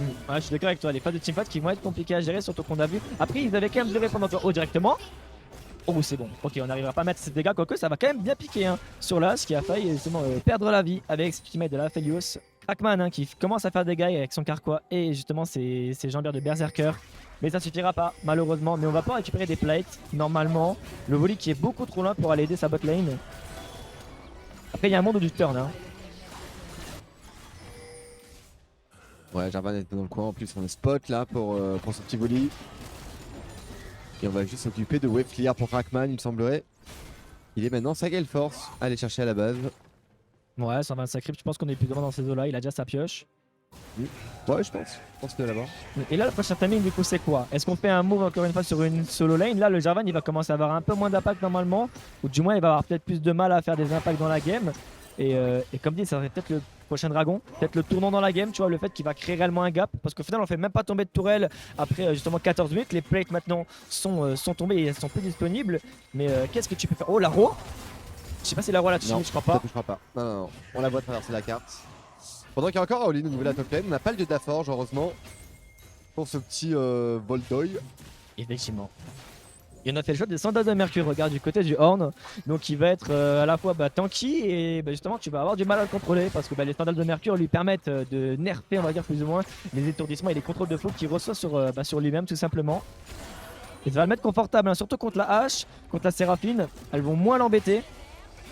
Ouais, je suis d'accord avec toi, les phases de teamfight qui vont être compliquées à gérer, surtout qu'on a vu. Après, ils avaient quand même géré pendant haut directement. Oh c'est bon, ok on n'arrivera pas à mettre ces dégâts, quoique ça va quand même bien piquer hein, sur l'As qui a failli justement perdre la vie avec ce teammate de la Aphelios. Trackman hein, qui commence à faire des dégâts avec son Carquois et justement ses jambes de Berserker. Mais ça suffira pas malheureusement, mais on va pas récupérer des plates normalement. Le volley qui est beaucoup trop loin pour aller aider sa bot lane. Après il y a un monde du turn hein. Ouais Jarvan est dans le coin, en plus on est spot là pour ce petit volley. Et on va juste s'occuper de wave clear pour Crackman, il me semblerait. Il est maintenant sa Gale Force à aller chercher à la base. Ouais, 125 creeps, je pense qu'on est plus grand dans ces eaux là, il a déjà sa pioche. Ouais, je pense que là-bas. Et là, le prochain timing, du coup, c'est quoi? Est-ce qu'on fait un move encore une fois sur une solo lane? Là, le Jarvan, il va commencer à avoir un peu moins d'impact normalement. Ou du moins, il va avoir peut-être plus de mal à faire des impacts dans la game. Et comme dit, ça serait peut-être le prochain dragon, peut-être le tournant dans la game, tu vois, le fait qu'il va créer réellement un gap. Parce qu'au final, on fait même pas tomber de tourelle après justement 14 minutes. Les plates maintenant sont tombées et elles sont plus disponibles. Mais qu'est-ce que tu peux faire? Oh, la roi? Je sais pas si la roi là-dessus, je crois pas. Ça touchera pas. Non, on la voit traverser la carte. Pendant qu'il y a encore Aolin au niveau de la top lane, on n'a pas le dieu de la forge, heureusement, pour ce petit Voltoy. Effectivement. Et on a fait le choix des sandales de Mercure, regarde du côté du Horn. Donc il va être à la fois tanky et justement tu vas avoir du mal à le contrôler parce que les sandales de Mercure lui permettent de nerfer on va dire plus ou moins les étourdissements et les contrôles de flow qu'il reçoit sur lui-même tout simplement. Et ça va le mettre confortable, hein, surtout contre la hache, contre la Séraphine, elles vont moins l'embêter.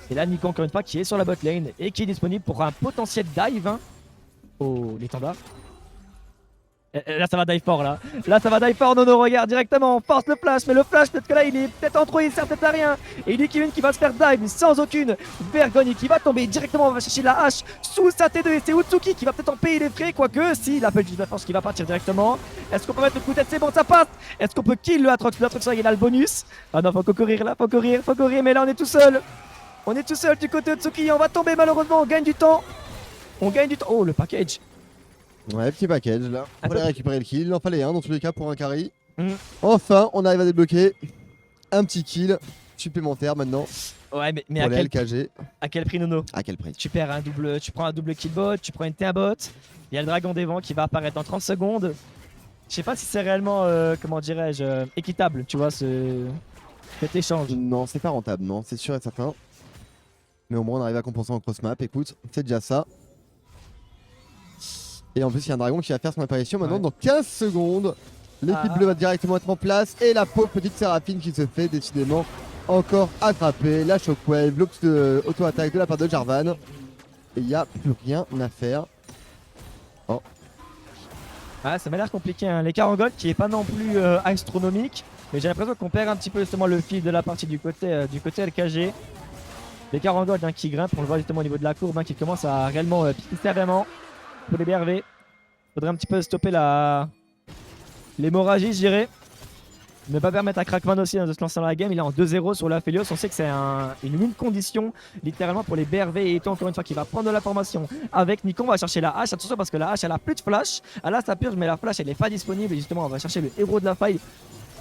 Et là Nico encore une fois qui est sur la bot lane et qui est disponible pour un potentiel dive. Hein. Oh l'étendard. Là ça va die fort là. Là ça va die fort, Nono, regarde directement, on force le flash, mais le flash peut-être que là il est peut-être en trop, il sert peut-être à rien. Et il Kevin qui va se faire dive sans aucune vergogne et qui va tomber directement, on va chercher la hache sous sa T2 et c'est Utsuki qui va peut-être en payer les frais, quoique si la petite force qui va partir directement. Est-ce qu'on peut mettre le coup de tête, c'est bon ça passe. Est-ce qu'on peut kill le Atrox? Le Atrox il a le bonus. Ah non faut courir là, faut courir, mais là on est tout seul. On est tout seul du côté de Utsuki, on va tomber malheureusement, on gagne du temps. On gagne du temps. Oh le package. Ouais, petit package là. On va récupérer le kill. Il en fallait un dans tous les cas pour un carry. Mm. Enfin, on arrive à débloquer un petit kill supplémentaire maintenant. Ouais, mais pour à quel prix, Nono? À quel prix? Tu prends un double killbot, tu prends une T1 bot. Il y a le dragon des vents qui va apparaître dans 30 secondes. Je sais pas si c'est réellement, comment dirais-je, équitable, tu vois, cet échange. Non, c'est pas rentable, non, c'est sûr et certain. Mais au moins on arrive à compenser en cross map. Écoute, c'est déjà ça. Et en plus, il y a un dragon qui va faire son apparition maintenant dans 15 secondes. L'équipe bleue va directement être en place. Et la pauvre petite Séraphine qui se fait décidément encore attraper. La shockwave, l'auto-attaque de la part de Jarvan. Et il n'y a plus rien à faire. Oh. Ah, ça m'a l'air compliqué, hein. L'écart en gold qui est pas non plus astronomique. Mais j'ai l'impression qu'on perd un petit peu justement le fil de la partie du côté LKG. L'écart en gold, hein, qui grimpe, on le voit justement au niveau de la courbe, hein, qui commence à réellement piquer vraiment. Pour les BRV. Faudrait un petit peu stopper l'hémorragie, je dirais. Ne pas permettre à Crackman aussi, hein, de se lancer dans la game. Il est en 2-0 sur la Aphelios. On sait que c'est une win condition littéralement pour les BRV. Et Eto encore une fois qui va prendre de la formation avec Nico. On va chercher la hache. Attention parce que la hache elle a plus de flash. Elle a sa purge mais la flash elle est pas disponible. Et justement on va chercher le héros de la faille.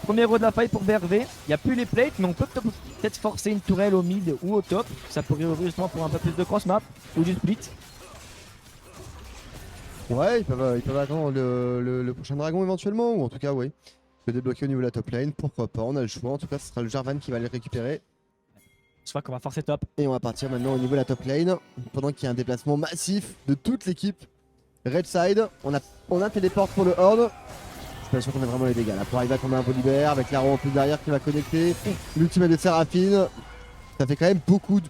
Premier héros de la faille pour BRV. Il n'y a plus les plates mais on peut peut-être forcer une tourelle au mid ou au top. Ça pourrait ouvrir justement pour un peu plus de cross map ou du split. Ouais, ils peuvent attendre le prochain dragon éventuellement, ou en tout cas, oui. Le débloquer au niveau de la top lane, pourquoi pas, on a le choix. En tout cas, ce sera le Jarvan qui va les récupérer. Je crois qu'on va forcer top. Et on va partir maintenant au niveau de la top lane, pendant qu'il y a un déplacement massif de toute l'équipe. Red side, on a téléport pour le Horde. Je suis pas sûr qu'on ait vraiment les dégâts. Là, pour arriver à tomber un Volibear, avec l'Arrow en plus derrière qui va connecter. L'ultimate de Séraphine. Ça fait quand même beaucoup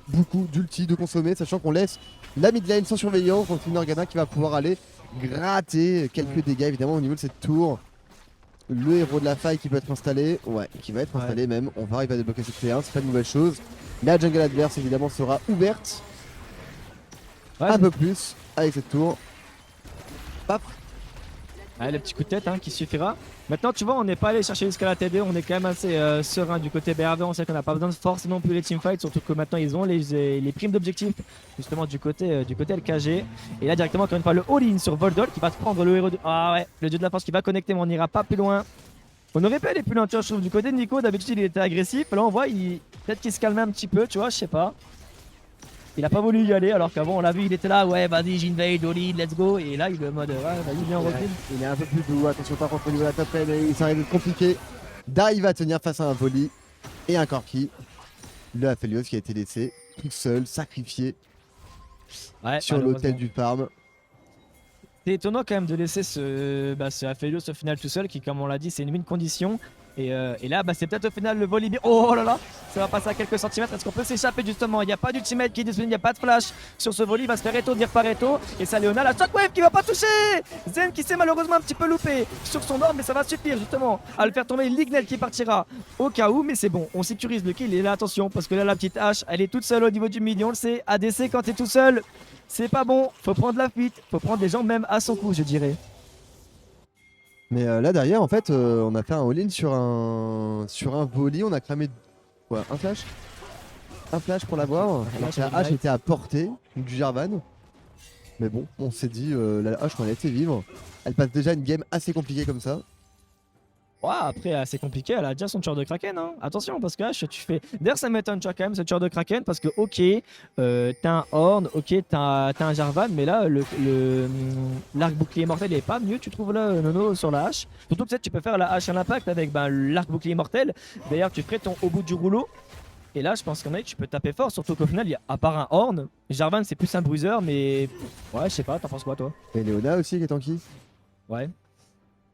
d'ulti de consommer, sachant qu'on laisse la mid lane sans surveillance. Donc une Organa qui va pouvoir aller gratter quelques dégâts évidemment au niveau de cette tour. Le héros de la faille qui peut être installé. Ouais, qui va être installé même. On va arriver à débloquer cette T1, c'est pas une nouvelle chose. La jungle adverse évidemment sera ouverte. Un peu plus avec cette tour. Paf. Ouais, le petit coup de tête, hein, qui suffira. Maintenant, tu vois, on n'est pas allé chercher jusqu'à la TD, on est quand même assez serein du côté BRV. On sait qu'on n'a pas besoin de forcer non plus les teamfights, surtout que maintenant ils ont les primes d'objectifs justement du côté LKG. Et là, directement, encore une fois, le all-in sur Voldol qui va se prendre le héros de. Ah ouais, le dieu de la force qui va connecter, mais on n'ira pas plus loin. On aurait pu aller plus loin, tu vois, je trouve, du côté de Nico. D'habitude, il était agressif. Là, on voit, peut-être qu'il se calmait un petit peu, tu vois, je sais pas. Il a pas voulu y aller alors qu'avant on l'a vu, il était là, ouais vas-y j'invade, all-in, let's go. Et là il est en mode, ouais vas-y viens on recule. Il est un peu plus doux, attention par contre au niveau de la top lane, il s'arrive d'être compliqué d'arriver à tenir face à un volley et un Corki. Le Aphelios qui a été laissé tout seul, sacrifié sur l'hôtel du farm. C'est étonnant quand même de laisser ce Aphelios au final tout seul qui comme on l'a dit c'est une win condition. Et là, c'est peut-être au final le Volibear. Oh là là, ça va passer à quelques centimètres. Est-ce qu'on peut s'échapper justement? Il n'y a pas d'ultimate qui est disponible, il n'y a pas de flash sur ce Voli. Il va se faire étourdir par Eto. Et ça, Léona, la shockwave qui va pas toucher. Zen qui s'est malheureusement un petit peu loupé sur son ordre, mais ça va suffire justement à le faire tomber. Lignel qui partira au cas où, mais c'est bon. On sécurise le kill. Et là, attention, parce que là, la petite hache, elle est toute seule au niveau du mid. On le sait, ADC quand t'es tout seul, c'est pas bon. Faut prendre la fuite, faut prendre les gens même à son coup, je dirais. Mais là derrière en fait on a fait un all-in sur un volley, on a cramé quoi, un flash pour l'avoir, alors que la hache était à portée du Jarvan. Mais bon, on s'est dit la hache on a laissé vivre, elle passe déjà une game assez compliquée comme ça. Ouais, après, c'est compliqué, elle a déjà son tueur de Kraken. Hein. Attention, parce que tu fais. D'ailleurs, ça m'étonne, tu vois, quand même, ce tueur de Kraken, parce que, ok, t'as un Horn, ok, t'as un Jarvan, mais là, l'arc bouclier mortel est pas mieux, tu trouves là, Nono, sur la hache. Surtout que tu peux faire la hache à l'impact avec l'arc bouclier mortel. D'ailleurs, tu ferais ton au bout du rouleau. Et là, je pense qu'en fait, tu peux taper fort, surtout qu'au final, à part un Horn, Jarvan, c'est plus un bruiser, mais. Ouais, je sais pas, t'en penses quoi, toi? Et Léona aussi qui est tanky. Ouais.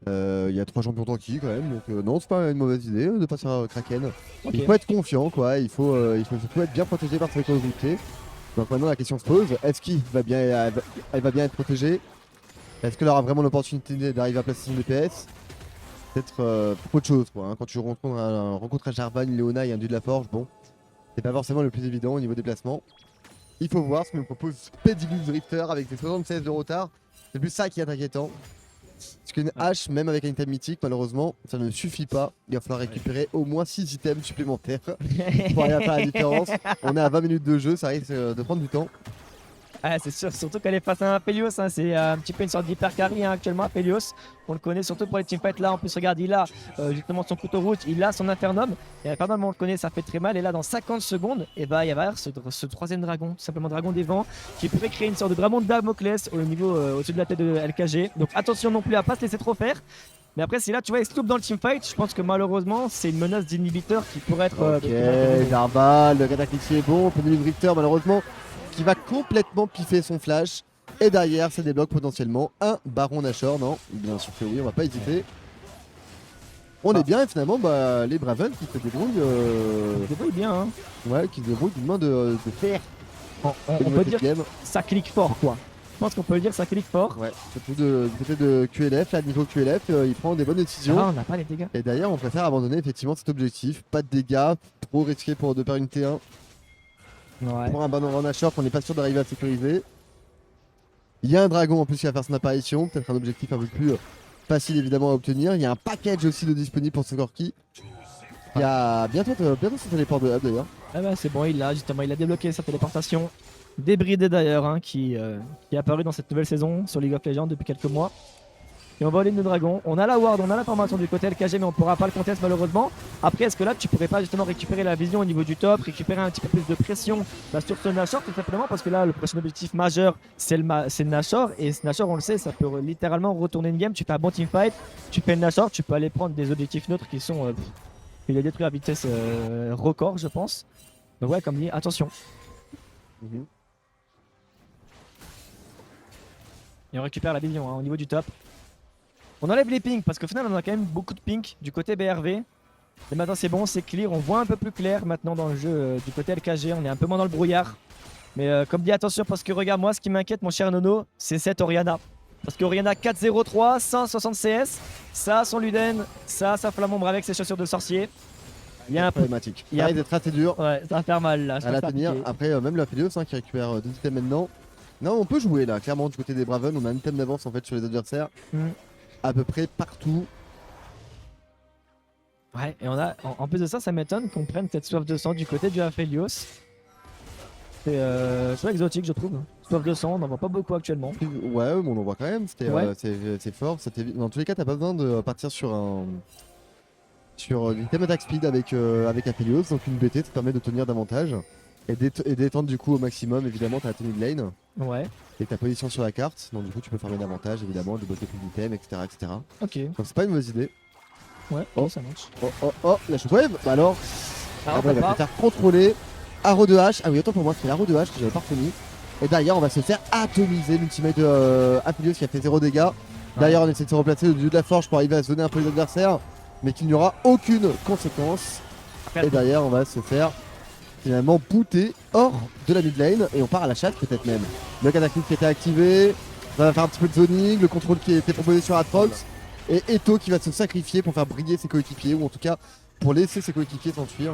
Il y a 3 champions tanky quand même, donc non c'est pas une mauvaise idée de passer à Kraken. Okay. Il faut être confiant quoi, il faut surtout être bien protégé par sa connectivité. Donc maintenant la question se pose, est-ce qu'il va bien, elle va bien être protégée? Est-ce qu'elle aura vraiment l'opportunité d'arriver à placer son DPS? Peut-être autre chose quoi. Hein. Quand tu rencontres un Jarvan, une Leona et un Dieu de la Forge, bon, c'est pas forcément le plus évident au niveau déplacement. Il faut voir ce que nous propose Pedilus Drifter avec ses 76 de retard. C'est plus ça qui est inquiétant. Parce qu'une hache, même avec un item mythique, malheureusement, ça ne suffit pas. Il va falloir récupérer au moins 6 items supplémentaires pour aller faire la différence. On est à 20 minutes de jeu, ça risque de prendre du temps. Ah, c'est sûr, surtout qu'elle est face à un Aphelios, hein, c'est un petit peu une sorte d'hyper carry hein, actuellement Aphelios. On le connaît surtout pour les teamfights là. En plus, regarde, il a justement son couteau route, il a son Infernum. Et Infernum, on le connaît, ça fait très mal. Et là, dans 50 secondes, et bah, il va y avoir ce troisième dragon, tout simplement dragon des vents, qui pourrait créer une sorte de dragon de Damoclès au niveau au-dessus de la tête de LKG. Donc attention non plus à pas se laisser trop faire. Mais après, si là, tu vois, il se loupe dans le teamfight, je pense que malheureusement, c'est une menace d'inhibiteur qui pourrait être. Ok, Jarvan, le cataclysme est bon. Pedilus Drifter, malheureusement, qui va complètement piffer son flash. Et derrière, ça débloque potentiellement un Baron Nashor. Non, bien sûr que oui, on va pas hésiter. On est bien et finalement, bah, les Braven qui se débrouillent. Ils se débrouillent bien, hein. Ouais, qui se débrouillent d'une main de fer. On peut dire que ça clique fort, quoi. Je pense qu'on peut dire que ça clique fort. Ouais, surtout du côté de QLF, là, niveau QLF, il prend des bonnes décisions. Ah, on n'a pas les dégâts. Et d'ailleurs, on préfère abandonner effectivement cet objectif. Pas de dégâts, trop risqué pour de faire une T1. Ouais. Pour un Baron Nashor qu'on n'est pas sûr d'arriver à sécuriser. Il y a un dragon en plus qui va faire son apparition, peut-être un objectif un peu plus facile évidemment à obtenir. Il y a un package aussi de disponible pour ce Corki. Il y a bientôt son téléport de hub d'ailleurs. Ah bah c'est bon, il a justement, il a débloqué sa téléportation. Débridé d'ailleurs, hein, qui est apparu dans cette nouvelle saison sur League of Legends depuis quelques mois. Et on va au ligne de dragon. On a la ward, on a l'information du côté LKG, mais on pourra pas le contest malheureusement. Après, est-ce que là tu pourrais pas justement récupérer la vision au niveau du top, récupérer un petit peu plus de pression sur ce Nashor, tout simplement parce que là le prochain objectif majeur c'est le Nashor. Et ce Nashor, on le sait, ça peut littéralement retourner une game. Tu fais un bon teamfight, tu fais le Nashor, tu peux aller prendre des objectifs neutres qui sont. Il a détruit à vitesse record, je pense. Donc ouais, comme dit, attention. Et on récupère la vision hein, au niveau du top. On enlève les pings parce qu'au final on a quand même beaucoup de pings du côté BRV. Et maintenant c'est bon, c'est clear, on voit un peu plus clair maintenant dans le jeu du côté LKG, on est un peu moins dans le brouillard. Mais comme dit, attention parce que regarde moi, ce qui m'inquiète mon cher Nono, c'est cette Orianna. Parce qu'Orianna 4-0-3, 160 CS, ça a son Luden, ça a sa flamme ombre avec ses chaussures de sorcier. Il y a un problématique. Il risque d'être assez dur. Ouais, ça va faire mal là. À la tenir. Après, même la Aphelios qui récupère 2 items maintenant. Non, on peut jouer là, clairement du côté des Braven, on a un item d'avance en fait sur les adversaires. À peu près partout. Ouais, et on a, en plus de ça, ça m'étonne qu'on prenne cette soif de sang du côté du Aphelios. C'est exotique, je trouve. Soif de sang, on n'en voit pas beaucoup actuellement. Ouais, mais on en voit quand même. C'est fort. Dans tous les cas, t'as pas besoin de partir sur un. Sur une thème attack speed avec Aphelios. Donc une BT te permet de tenir davantage. Et d'étendre du coup au maximum, évidemment, ta mid lane. Ouais. Et ta position sur la carte. Donc du coup, tu peux farmer davantage, évidemment, de bloquer plus d'items, etc. Ok. Donc c'est pas une mauvaise idée. Ouais, oh, ça marche. Oh, la shockwave. Bah alors. Après, il va peut-être contrôler. Arrow de hache. Ah oui, autant pour moi, c'est l'arrow de hache que j'avais pas reconnu. Et derrière, on va se faire atomiser l'ultimate de Aphelios qui a fait 0 dégâts. Derrière, on essaie de se replacer au dieu de la forge pour arriver à zoner un peu les adversaires. Mais qu'il n'y aura aucune conséquence. Et derrière, on va se faire finalement booter hors de la mid lane. Et on part à la chasse, peut-être même. Le cataclysme qui était activé. Ça va faire un petit peu de zoning. Le contrôle qui a été proposé sur Atrox. Et Eto qui va se sacrifier pour faire briller ses coéquipiers. Ou en tout cas, pour laisser ses coéquipiers s'enfuir.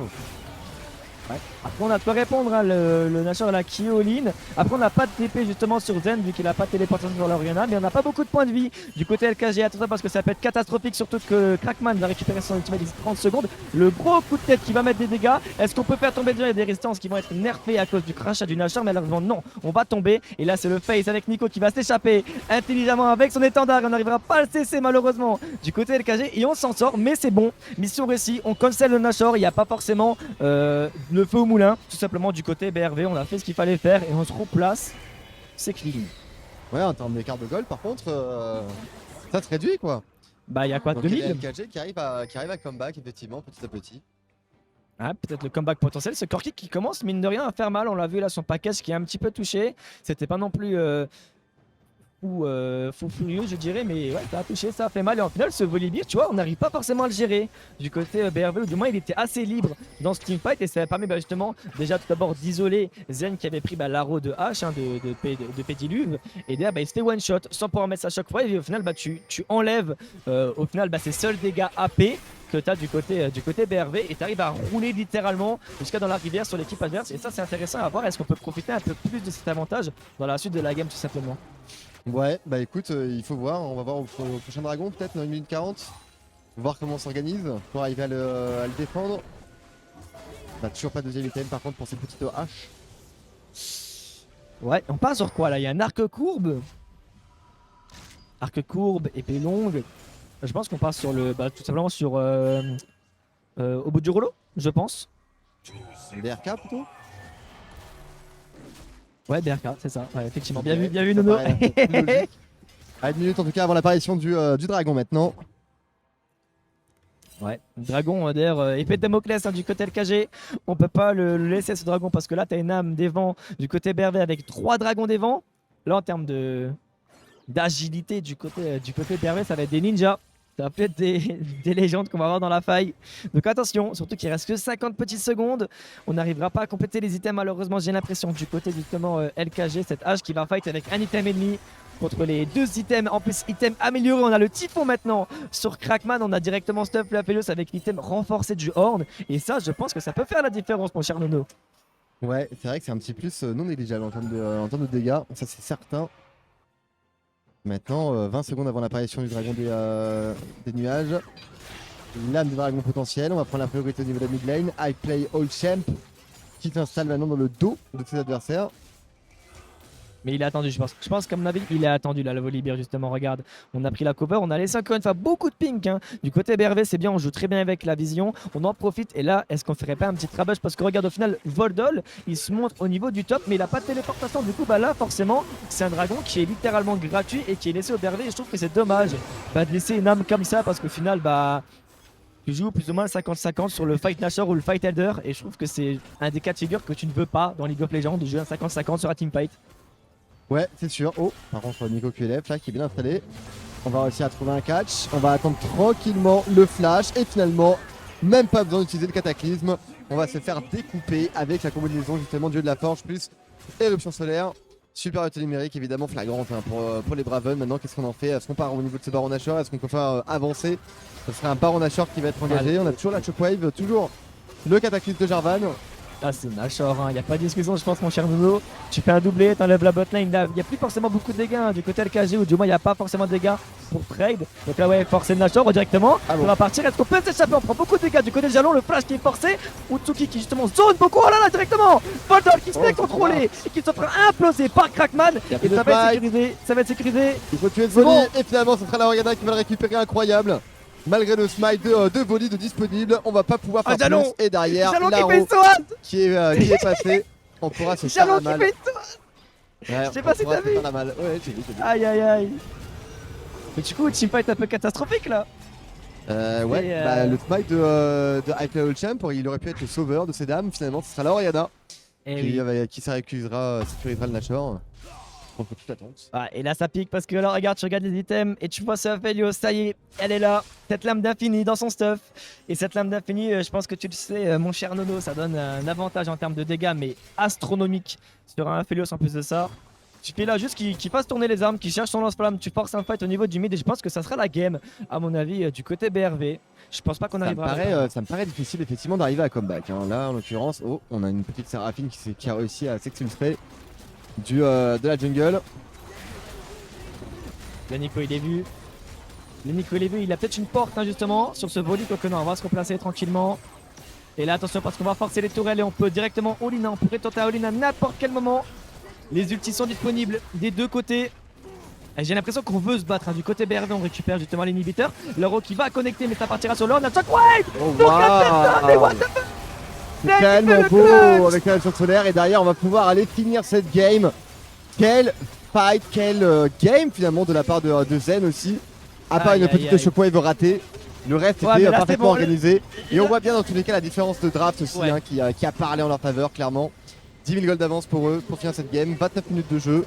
Ouais. Après on a pu répondre à le Nashor à la Kyoline. Après on n'a pas de TP justement sur Zen vu qu'il n'a pas de téléportation sur l'Orianna. Mais on n'a pas beaucoup de points de vie du côté LKG. Attention parce que ça peut être catastrophique. Surtout que Crackman va récupérer son ultimate d'ici 30 secondes. Le gros coup de tête qui va mettre des dégâts. Est-ce qu'on peut faire tomber déjà des résistances qui vont être nerfées à cause du crachat du Nashor? Mais malheureusement non, on va tomber. Et là c'est le face avec Nico qui va s'échapper intelligemment avec son étendard. Et on n'arrivera pas à le cesser malheureusement du côté LKG. Et on s'en sort mais c'est bon. Mission réussie. On cancel le Nashor. Il n'y a pas forcément le feu au moulin. Tout simplement du côté BRV, on a fait ce qu'il fallait faire et on se replace. C'est clean. Ouais, en termes d'écart de goal, par contre, ça se réduit quoi. Bah, il y a quoi, 2000 LKG qui arrive à comeback, effectivement, petit à petit. Ah, peut-être le comeback potentiel. Ce Corki qui commence, mine de rien, à faire mal. On l'a vu là, son package qui est un petit peu touché. C'était pas non plus fou furieux, je dirais, mais ouais, ça a touché, ça a fait mal. Et en final, ce Volibear, tu vois, on n'arrive pas forcément à le gérer du côté BRV, ou du moins il était assez libre dans ce teamfight et ça permet justement déjà tout d'abord d'isoler Zen qui avait pris l'arrow de H, hein, de Pédiluve, et derrière il se fait one shot sans pouvoir mettre sa choc fois et au final tu enlèves au final ses seuls dégâts AP que tu as du côté BRV et tu arrives à rouler littéralement jusqu'à dans la rivière sur l'équipe adverse. Et ça, c'est intéressant à voir. Est-ce qu'on peut profiter un peu plus de cet avantage dans la suite de la game, tout simplement? Ouais, bah écoute, il faut voir. On va voir au prochain dragon, peut-être dans 1 minute 40. Voir comment on s'organise pour arriver à le défendre. Bah, toujours pas de deuxième item par contre pour cette petite hache. Ouais, on part sur quoi là? Il y a un arc courbe. Arc courbe, épée longue. Je pense qu'on passe sur le. Bah, tout simplement sur. Au bout du rouleau, je pense. BRK plutôt? Ouais, BRK, c'est ça. Ouais, effectivement. Okay. Bien vu, Nono. À 1 minute en tout cas avant l'apparition du dragon maintenant. Ouais, dragon d'ailleurs, épée de Damoclès hein, du côté LKG. On peut pas le laisser ce dragon parce que là, t'as une âme des vents du côté BRV avec 3 dragons des vents. Là, en termes d'agilité du côté BRV, ça va être des ninjas. Ça va peut-être des légendes qu'on va avoir dans la faille. Donc attention, surtout qu'il reste que 50 petites secondes. On n'arrivera pas à compléter les items malheureusement, j'ai l'impression, du côté justement LKG, cette hache qui va fight avec un item ennemi contre les 2 items. En plus, item amélioré, on a le typhon maintenant. Sur Crackman, on a directement Stuff la Pélos avec l'item renforcé du Horn. Et ça, je pense que ça peut faire la différence, mon cher Nono. Ouais, c'est vrai que c'est un petit plus non négligeable en termes de dégâts, ça c'est certain. Maintenant, 20 secondes avant l'apparition du dragon des nuages. L'âme du dragon potentiel. On va prendre la priorité au niveau de la mid lane. I play all champ qui s'installe maintenant dans le dos de ses adversaires. Mais il a attendu, je pense. Je pense comme Navi, il a attendu là, le Volibear justement. Regarde, on a pris la cover, on a laissé encore une fois beaucoup de pink. Hein. Du côté BRV, c'est bien, on joue très bien avec la vision. On en profite. Et là, est-ce qu'on ferait pas un petit trabush? Parce que regarde, au final, Voldol, il se montre au niveau du top, mais il a pas de téléportation. Du coup, bah là, forcément, c'est un dragon qui est littéralement gratuit et qui est laissé au BRV. Et je trouve que c'est dommage de laisser une âme comme ça parce qu'au final, bah. Tu joues plus ou moins 50-50 sur le Fight Nashor ou le Fight Elder. Et je trouve que c'est un des cas de figure que tu ne veux pas dans League of Legends de jouer un 50-50 sur un teamfight. Ouais, c'est sûr. Oh, par contre, Nico QLF là qui est bien installé. On va réussir à trouver un catch. On va attendre tranquillement le flash. Et finalement, même pas besoin d'utiliser le cataclysme. On va se faire découper avec la combinaison justement Dieu de la Forge plus éruption solaire. Supériorité numérique évidemment flagrante hein, pour les Braven. Maintenant, qu'est-ce qu'on en fait? Est-ce qu'on part au niveau de ce Baron Nashor? Est-ce qu'on peut faire avancer? Ce serait un Baron Nashor qui va être engagé. On a toujours la Shockwave, toujours le cataclysme de Jarvan. Ah, c'est Nashor, hein. Y a pas de discussion, je pense, mon cher Nono. Tu fais un doublé, t'enlèves la botlane. Là, y a plus forcément beaucoup de dégâts hein, du côté LKG, ou du moins, y a pas forcément de dégâts pour trade. Donc là, ouais, forcer Nashor directement. Ah bon. On va partir. Est-ce qu'on peut s'échapper? On prend beaucoup de dégâts du côté de Jalon. Le flash qui est forcé. Utsuki qui justement zone beaucoup. Oh là là, directement. Voldol qui se fait contrôler et qui se fera imploser par Crackman. Et ça va être sécurisé. Ça va être sécurisé. Il faut tuer Voli. Bon. Et finalement, ce sera la Oriana qui va le récupérer. Incroyable. Malgré le smite de Voli de disponible, on va pas pouvoir faire plus. Et derrière, Laro qui est passé. On pourra se faire la mal. Je sais pas si t'as vu. Ouais, j'ai vu. Aïe aïe aïe. Mais du coup, teamfight un peu catastrophique là. Ouais, bah, le smite de High Level Champ, il aurait pu être le sauveur de ces dames. Finalement, ce sera la Oriana qui sécurisera le Nashor. Contre toute attente. Ah, et là ça pique parce que là regarde, tu regardes les items et tu vois ce Aphelios, ça y est, elle est là, cette lame d'infini dans son stuff. Et cette lame d'infini, je pense que tu le sais mon cher Nono, ça donne un avantage en termes de dégâts mais astronomique sur un Aphelios en plus de ça. Tu fais là juste qu'il fasse tourner les armes, qu'il cherche son lance-flamme, tu forces un fight au niveau du mid et je pense que ça sera la game à mon avis du côté BRV. Je pense pas qu'on arrivera ça me paraît difficile effectivement d'arriver à comeback. Hein. Là en l'occurrence, oh, on a une petite Séraphine qui a réussi à s'exfiltrer de la jungle. Le Nico il est vu. Le Nico il est vu, il a peut-être une porte hein, justement sur ce volley, quoique non, on va se replacer tranquillement. Et là attention parce qu'on va forcer les tourelles et on peut directement all-in, on pourrait tenter all-in à n'importe quel moment. Les ultis sont disponibles des deux côtés. J'ai l'impression qu'on veut se battre hein. Du côté BRV on récupère justement l'inhibiteur. L'euro qui va connecter mais ça partira sur l'or. On a Shockwave. Oh wow. C'est tellement beau avec la nature solaire et derrière on va pouvoir aller finir cette game. Quel fight, quel game finalement de la part de Zen aussi. À part une petite Shockwave ratée, le reste était parfaitement organisé. Et on voit bien dans tous les cas la différence de draft aussi hein, qui a parlé en leur faveur clairement. 10 000 gold d'avance pour eux pour finir cette game, 29 minutes de jeu.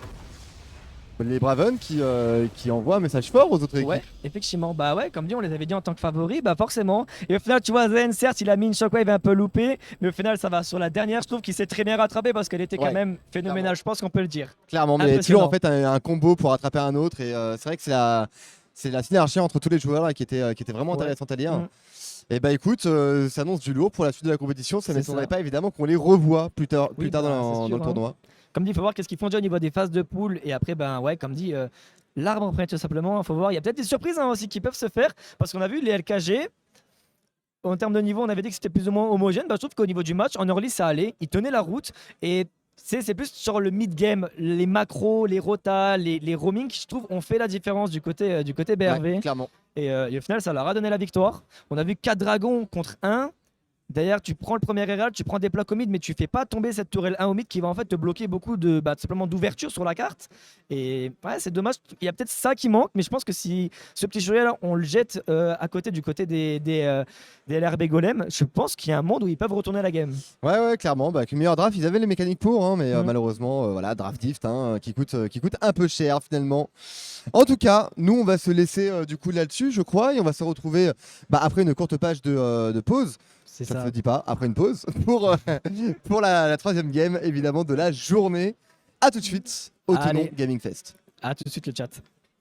les Braven qui envoient un message fort aux autres équipes. Ouais, effectivement. Bah ouais, comme dit, on les avait dit en tant que favoris, bah forcément. Et au final, tu vois, Zen, certes, il a mis une shockwave un peu loupée, mais au final, ça va sur la dernière. Je trouve qu'il s'est très bien rattrapé parce qu'elle était quand même phénoménale, je pense qu'on peut le dire. Clairement, mais toujours en fait un combo pour attraper un autre. Et c'est vrai que c'est la synergie entre tous les joueurs là, qui était vraiment intéressante à lire. Et bah écoute, ça annonce du lourd pour la suite de la compétition. Ça n'étonnerait pas évidemment qu'on les revoit plus tard dans le tournoi. Comme dit, il faut voir qu'est-ce qu'ils font déjà au niveau des phases de poule. Et après, ben ouais, comme dit, l'arbre en tout simplement. Il faut voir. Il y a peut-être des surprises aussi qui peuvent se faire. Parce qu'on a vu les LKG. En termes de niveau, on avait dit que c'était plus ou moins homogène. Bah, je trouve qu'au niveau du match, en early, ça allait. Ils tenaient la route. Et c'est plus sur le mid-game, les macros, les rotas, les roaming qui, je trouve, ont fait la différence du côté BRV. Ouais, clairement. Et au final, ça leur a donné la victoire. On a vu 4 dragons contre 1. D'ailleurs, tu prends le premier herald, tu prends des plaques au mid, mais tu fais pas tomber cette tourelle 1 au mid qui va en fait te bloquer beaucoup tout simplement d'ouverture sur la carte. Et ouais, c'est dommage. Il y a peut-être ça qui manque, mais je pense que si ce petit jouet là, on le jette à côté du côté des LRB Golem, je pense qu'il y a un monde où ils peuvent retourner la game. Ouais, clairement. Bah, avec le meilleur draft, ils avaient les mécaniques pour, hein, mais malheureusement, voilà, draft dift qui coûte un peu cher finalement. En tout cas, nous, on va se laisser du coup là-dessus, je crois, et on va se retrouver après une courte page de pause. Ça ne se dit pas, après une pause, pour la troisième game, évidemment, de la journée. A tout de suite au Toulon Gaming Fest. A tout de suite le chat.